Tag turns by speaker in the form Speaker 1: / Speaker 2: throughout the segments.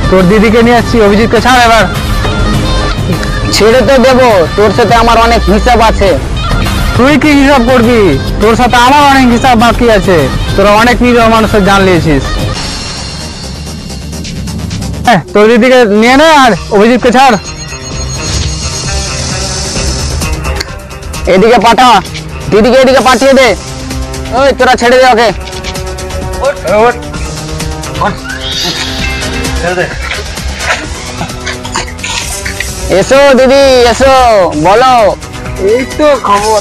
Speaker 1: তোর দিদিকে নিয়ে আসছি, অভিজিৎকে ছাড় এবার।
Speaker 2: ছেড়ে তো দেবো, তোর সাথে আমার অনেক হিসাব আছে।
Speaker 1: তুই কি হিসাব করবি? তোর সাথে আমার অনেক হিসাব বাকি আছে। তোরা অনেক নিরীহ মানুষের জান নিয়েছিস। তোর দিদিকে নিয়ে নে আর অভিজিৎকে ছাড়।
Speaker 2: এদিকে পাঠা, দিদিকে এদিকে পাঠিয়ে দে। ওই তোরা ছেড়ে দে ওকে। এসো দিদি এসো, বলো।
Speaker 1: এই তো খবর।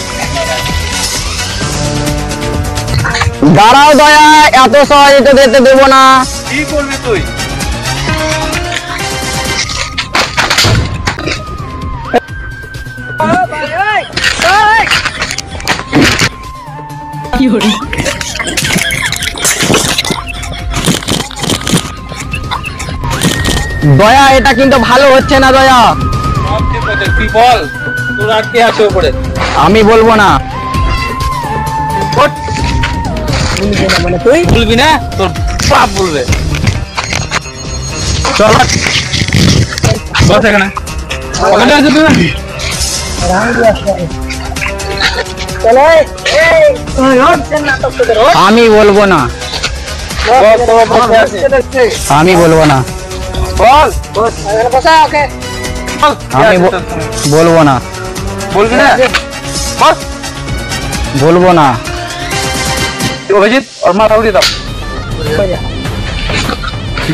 Speaker 2: দাঁড়াও দয়া, এত সহজে তো যেতে দেবো না।
Speaker 1: কি করবি তুই?
Speaker 2: দয়া এটা কিন্তু ভালো হচ্ছে না দয়া।
Speaker 1: তুই বল, তোর আর কে আছে উপরে?
Speaker 2: আমি বলবো না।
Speaker 1: তুই বলবি না, তোর বাপ বলবে। চল বস এখানে।
Speaker 2: আমি বলবো না, আমি বলবো না,
Speaker 1: বল।
Speaker 2: আমি বলবো না,
Speaker 1: বলবি না? বল।
Speaker 2: বলবো না।
Speaker 1: অভিজিৎ ওর মাথা উঠিয়ে দাও।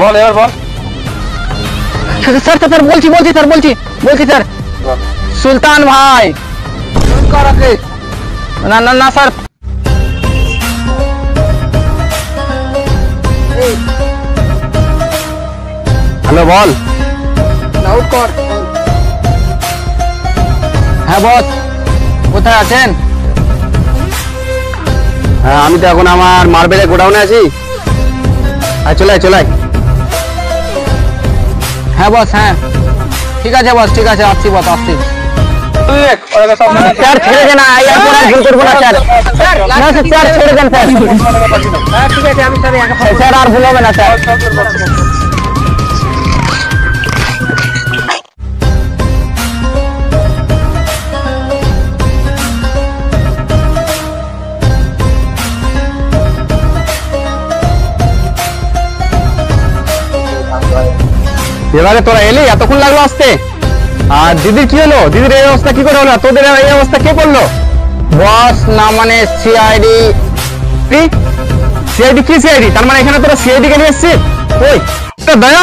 Speaker 1: বল এবার বল।
Speaker 2: স্যার স্যার বলছি স্যার। সুলতান ভাই। না না না স্যার। হ্যালো বল। হ্যাঁ বস, কোথায় আছেন? হ্যাঁ আমি তো এখন আমার মার্বেলের গোডাউনে আছি। চলে আয়। হ্যাঁ বস, হ্যাঁ ঠিক আছে বস, ঠিক আছে, আসছি বস, আসছি। স্যার ছেড়ে দেন, এরপর আর ভুল করবো না স্যার। না স্যার ছেড়ে দেন স্যার। ঠিক আছে আমি স্যার আর ভুল হবে না স্যার। এবারে তোরা এলি, এতক্ষণ লাগলো আসতে। আর দিদির কি হলো? দিদির এই অবস্থা কি করে হলো? তোদের এই অবস্থা কে করলো? বস না মানে সিআইডি। কি সিআইডি? কি সিআইডি? তার মানে এখানে তোরা সিআইডি কে নিয়ে এসছিস? ওই দয়া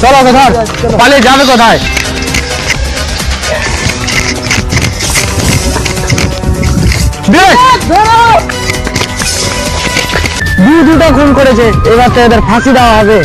Speaker 2: চলো কোথায় পালিয়ে যাবে? কোথায়? দুটো খুন করেছে, এবার তো এদের ফাঁসি দেওয়া হবে।